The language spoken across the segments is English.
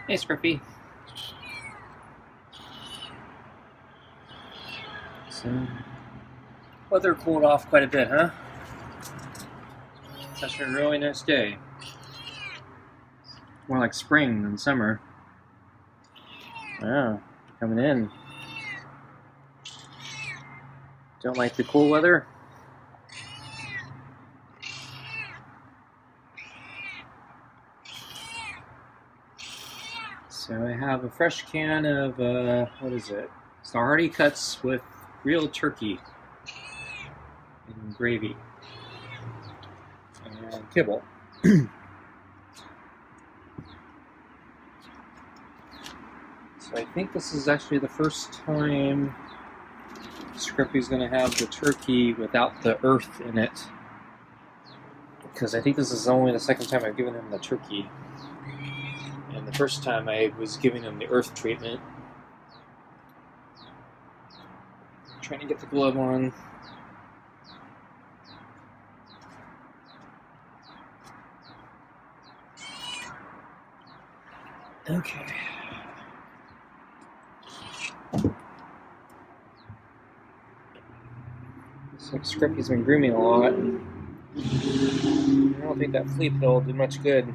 Hey, Scruffy. So, weather cooled off quite a bit, huh? It's actually a really nice day. More like spring than summer. Wow, coming in. Don't like the cool weather? So I have a fresh can of, what is it? It's the hearty cuts with real turkey and gravy and kibble. So I think this is actually the first time Scruffy's going to have the turkey without the earth in it. Because I think this is only the second time I've given him the turkey. And the first time I was giving him the earth treatment. Trying to get the glove on. Okay. Looks like Scruffy's been grooming a lot. I don't think that flea pill did much good.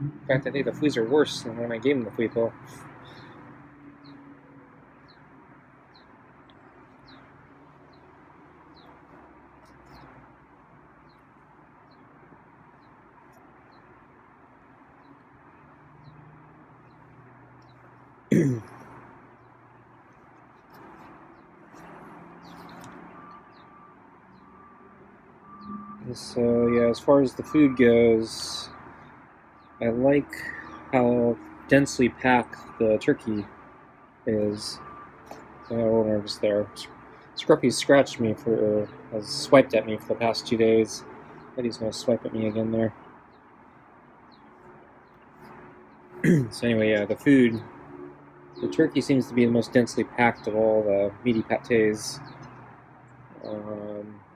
In fact, I think the fleas are worse than when I gave him the flea pill. So yeah, as far as the food goes, I like how densely packed the turkey is. So I'm just there. Scruffy scratched me has swiped at me for the past 2 days. But he's gonna swipe at me again there. So anyway, yeah, the food. The turkey seems to be the most densely packed of all the meaty pâtés.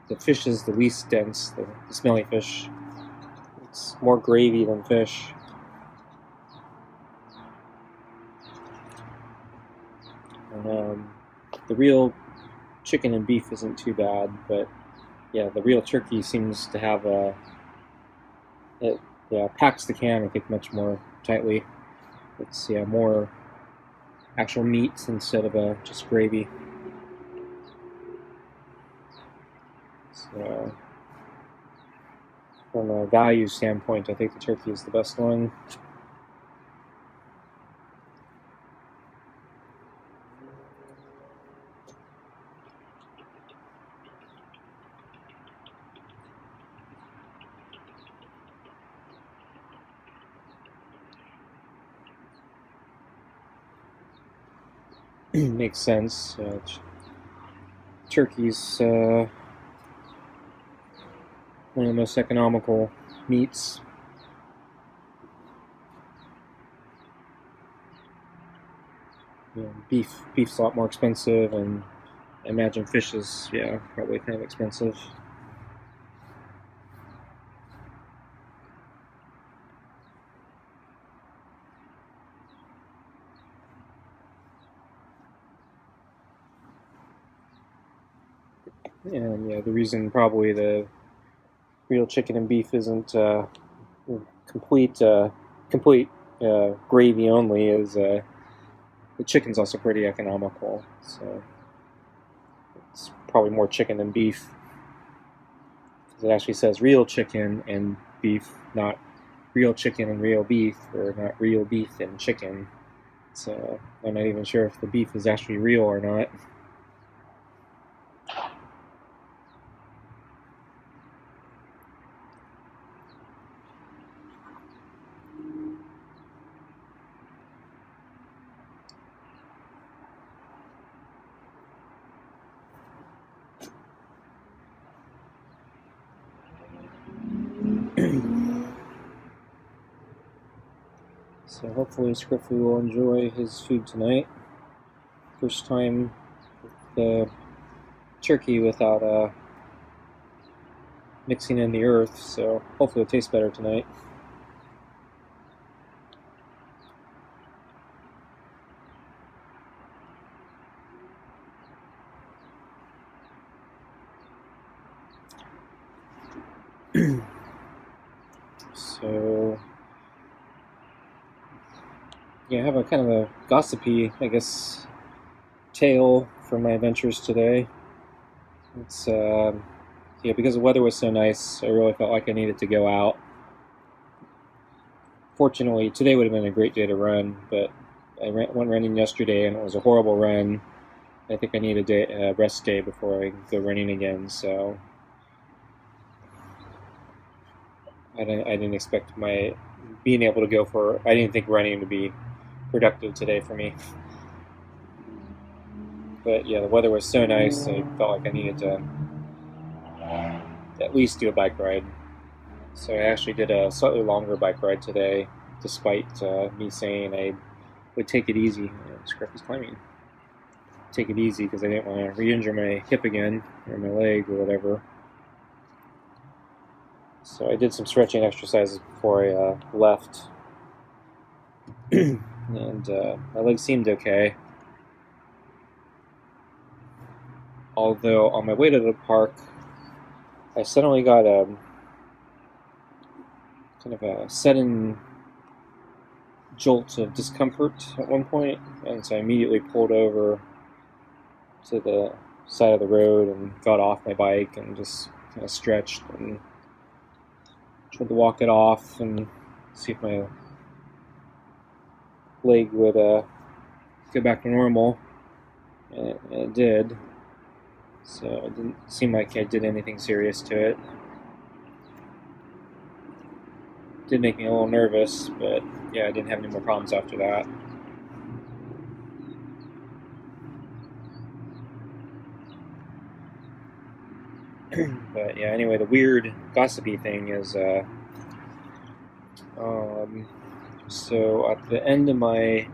The fish is the least dense, the smelly fish. It's more gravy than fish. The real chicken and beef isn't too bad, but yeah, the real turkey seems to have it packs the can, I think, much more tightly. It's more actual meat instead of just gravy. So from a value standpoint, I think the turkey is the best one. Makes sense. Turkey's one of the most economical meats. Beef's a lot more expensive, and I imagine fish is probably kind of expensive. And the reason probably the real chicken and beef isn't complete gravy only is the chicken's also pretty economical, so it's probably more chicken than beef. It actually says real chicken and beef, not real chicken and real beef, or not real beef and chicken. So I'm not even sure if the beef is actually real or not. So hopefully Scruffy will enjoy his food tonight. First time with the turkey without mixing in the earth, so hopefully it'll taste better tonight. So, yeah, I have a kind of a gossipy, I guess, tale for my adventures today. It's yeah, because the weather was so nice, I really felt like I needed to go out. Fortunately, today would have been a great day to run, but I went running yesterday and it was a horrible run. I think I need a rest day before I go running again, so I didn't expect my being able to go for. I didn't think running would be productive today for me. But yeah, the weather was so nice, I felt like I needed to at least do a bike ride. So I actually did a slightly longer bike ride today, despite me saying I would take it easy. Scruffy's climbing. Take it easy because I didn't want to re-injure my hip again, or my leg, or whatever. So I did some stretching exercises before I left, and my leg seemed okay. Although on my way to the park, I suddenly got a kind of a sudden jolt of discomfort at one point, and so I immediately pulled over to the side of the road and got off my bike and just kind of stretched and tried to walk it off and see if my leg would get back to normal, and it did. So it didn't seem like I did anything serious to it. It did make me a little nervous, but yeah, I didn't have any more problems after that. But yeah, anyway, the weird gossipy thing is, so at the end of my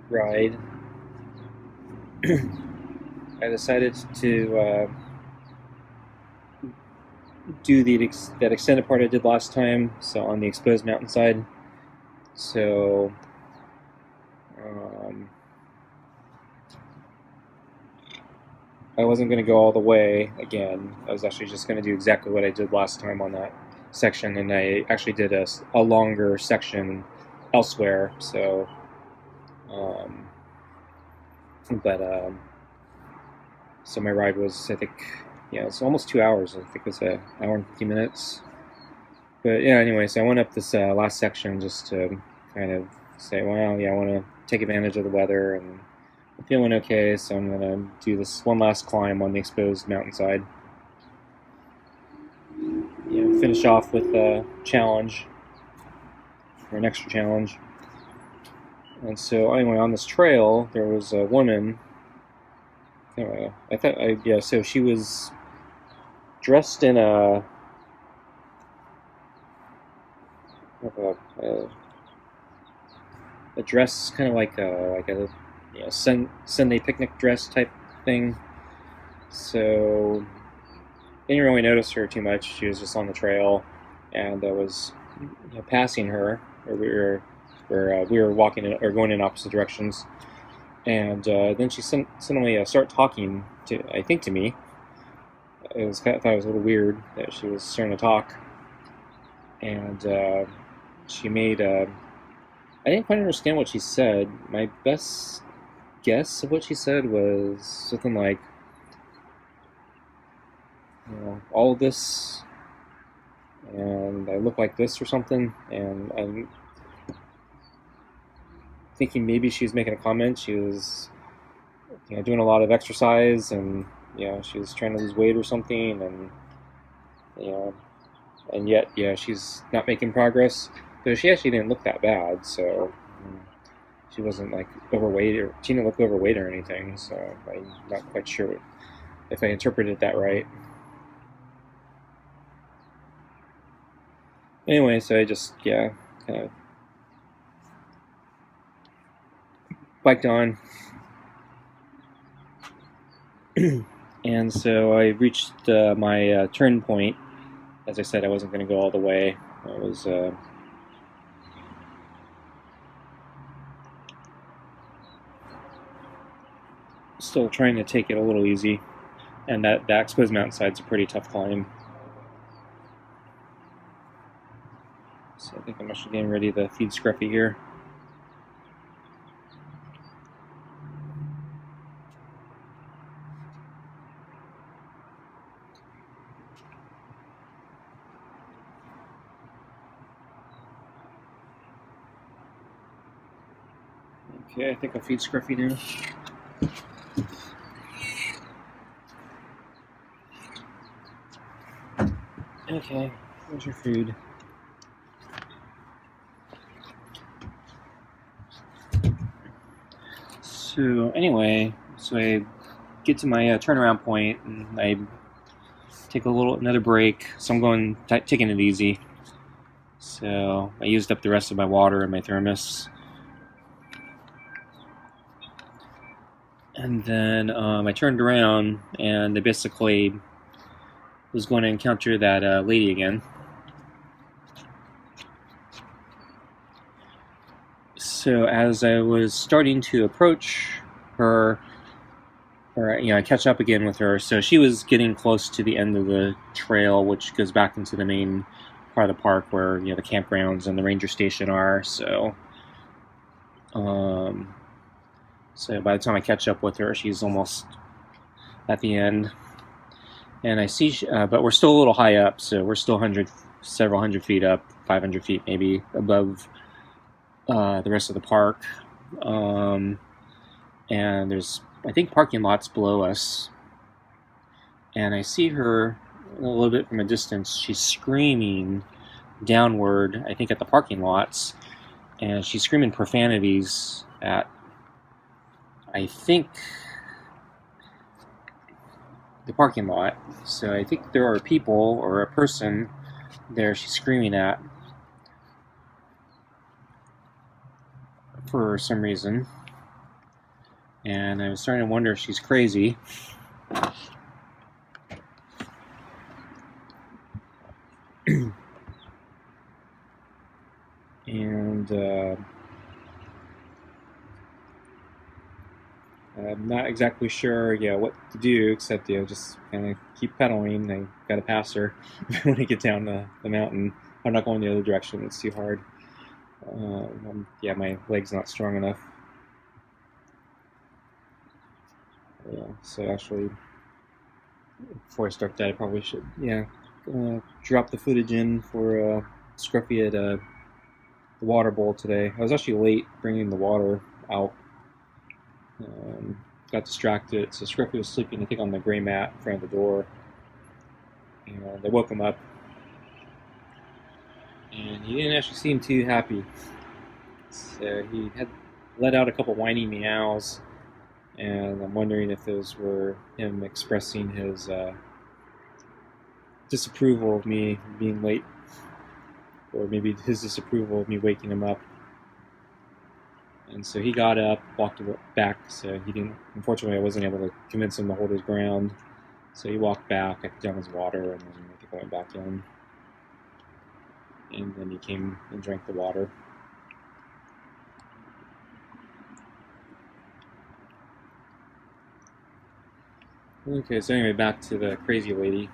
ride, I decided to do that extended part I did last time, so on the exposed mountainside. So I wasn't going to go all the way again. I was actually just going to do exactly what I did last time on that section, and I actually did a longer section elsewhere. So, so my ride was, I think, yeah, it's almost 2 hours. I think it was an hour and 50 minutes. But yeah, anyway, so I went up this last section just to kind of say, well, yeah, I want to take advantage of the weather, and I'm feeling okay, so I'm going to do this one last climb on the exposed mountainside. You know, finish off with a challenge, or an extra challenge. And so anyway, on this trail, there was a woman. Anyway, so she was dressed in a dress, kind of like a Sunday picnic dress type thing. So I didn't really notice her too much. She was just on the trail, and I was passing her, or we were walking or going in opposite directions. And then she suddenly started talking to me. I thought it was a little weird that she was starting to talk, and she made. I didn't quite understand what she said. My best guess of what she said was something like, all of this, and I look like this or something. And I'm thinking maybe she was making a comment. She was, doing a lot of exercise, and she was trying to lose weight or something, and and yet she's not making progress. But she actually didn't look that bad, so she wasn't like overweight, or she didn't look overweight or anything. So I'm not quite sure if I interpreted that right. Anyway, so I just kind of biked on. And so I reached my turn point. As I said, I wasn't going to go all the way. I was still trying to take it a little easy. And that exposed mountainside's a pretty tough climb. So I think I'm actually getting ready to feed Scruffy here. Okay, I think I'll feed Scruffy now. Okay, here's your food. So anyway, I get to my turnaround point, and I take another break. So I'm going taking it easy. So I used up the rest of my water in my thermos, and then I turned around, and I basically was going to encounter that lady again. So as I was starting to approach her, or catch up again with her, so she was getting close to the end of the trail, which goes back into the main part of the park where the campgrounds and the ranger station are. So by the time I catch up with her, she's almost at the end, and I see, but we're still a little high up, so we're still several hundred feet up, 500 feet maybe above the rest of the park, and there's, I think, parking lots below us, and I see her a little bit from a distance. She's screaming downward, I think, at the parking lots, and she's screaming profanities at, I think, the parking lot. So I think there are people or a person there she's screaming at for some reason, and I was starting to wonder if she's crazy. And I'm not exactly sure, what to do, except just kind of keep pedaling. I gotta pass her when I get down the mountain. I'm not going the other direction; it's too hard. My leg's not strong enough. So actually, before I start that, I probably should, drop the footage in for Scruffy at the water bowl today. I was actually late bringing the water out. Got distracted, so Scruffy was sleeping, I think, on the gray mat in front of the door, and I woke him up, and he didn't actually seem too happy. So he had let out a couple whiny meows, and I'm wondering if those were him expressing his disapproval of me being late, or maybe his disapproval of me waking him up. And so he got up, walked back, so he didn't, unfortunately I wasn't able to convince him to hold his ground. So he walked back, I put down his water, and then I think I went back in. And then he came and drank the water. Okay, so anyway, back to the crazy lady.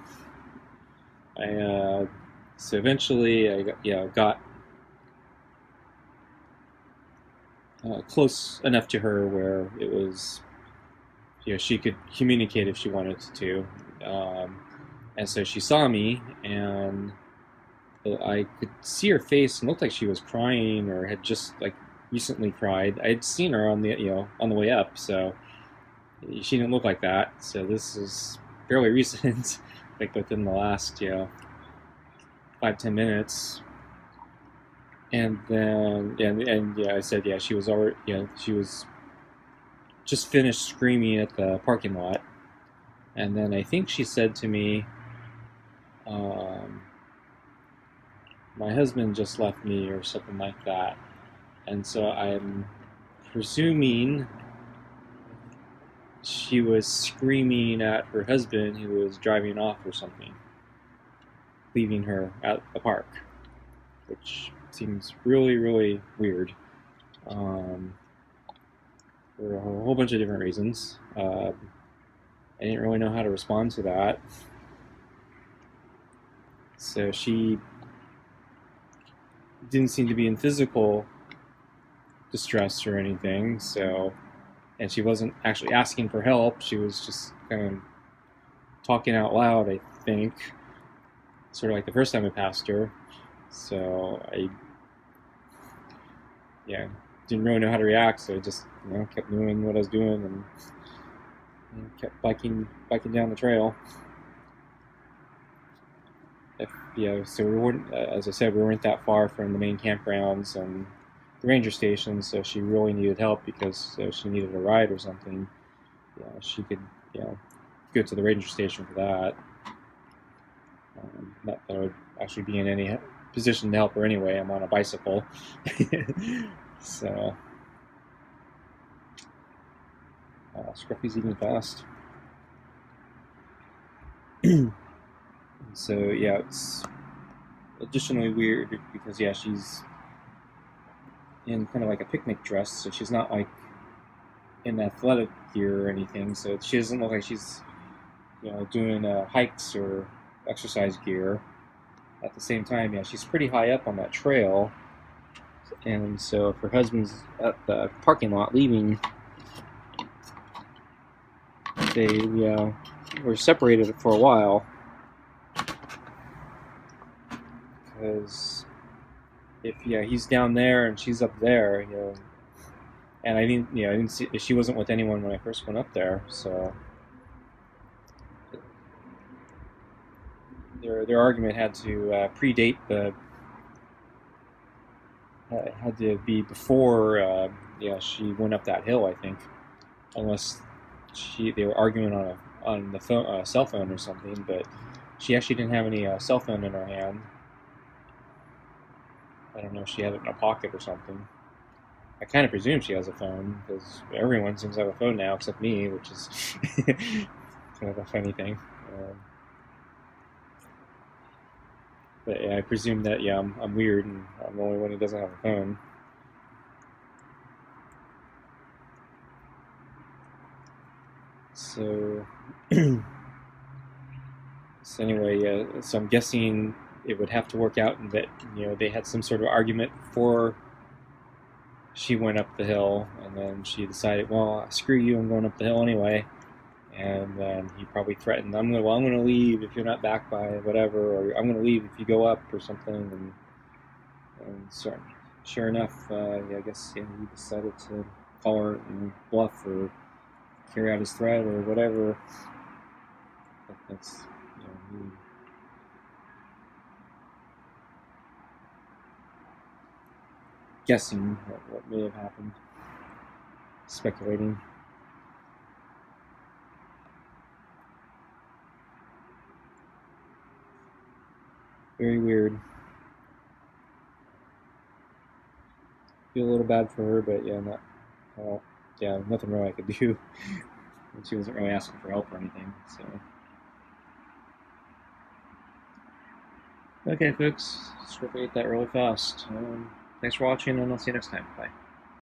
So eventually I got close enough to her where it was, she could communicate if she wanted to. And so she saw me, and I could see her face, and looked like she was crying or had just recently cried. I had seen her on the way up, so she didn't look like that. So this is fairly recent, like within the last 5-10 minutes. And then I said she was already she was just finished screaming at the parking lot, and then I think she said to me, my husband just left me, or something like that. And so I'm presuming she was screaming at her husband, who was driving off or something, leaving her at the park, which seems really, really weird, for a whole bunch of different reasons. I didn't really know how to respond to that. So she didn't seem to be in physical distress or anything, so, and she wasn't actually asking for help, she was just kind of talking out loud, I think, sort of like the first time I passed her. So I, yeah, didn't really know how to react, so I just, kept doing what I was doing and kept biking down the trail. So we weren't, as I said, we weren't that far from the main campgrounds and the ranger station, so she really needed help because she needed a ride or something. She could, go to the ranger station for that. Not that I would actually be in any position to help her anyway. I'm on a bicycle. So, Scruffy's eating fast. So, yeah, it's additionally weird because, she's in kind of like a picnic dress, so she's not like in athletic gear or anything, so she doesn't look like she's, doing hikes or exercise gear. At the same time, she's pretty high up on that trail, and so if her husband's at the parking lot leaving, they were separated for a while because if he's down there and she's up there, and I didn't see, she wasn't with anyone when I first went up there, so their argument had to predate the. It had to be before, she went up that hill, I think, unless they were arguing on the phone, cell phone or something. But she actually didn't have any cell phone in her hand. I don't know if she had it in a pocket or something. I kind of presume she has a phone because everyone seems to have a phone now except me, which is kind of a funny thing. But I presume that I'm weird and I'm the only one who doesn't have a phone. So, anyway, so I'm guessing it would have to work out and that they had some sort of argument before she went up the hill, and then she decided, well, screw you, I'm going up the hill anyway. And then he probably threatened, I'm going to leave if you're not back by whatever, or I'm going to leave if you go up or something. And so, sure enough, I guess he decided to call her and bluff or carry out his threat or whatever. That's guessing what may have happened, speculating. Very weird. Feel a little bad for her, but nothing really I could do. She wasn't really asking for help or anything, so. Okay, folks, Scruffy ate that really fast. Thanks for watching, and I'll see you next time. Bye.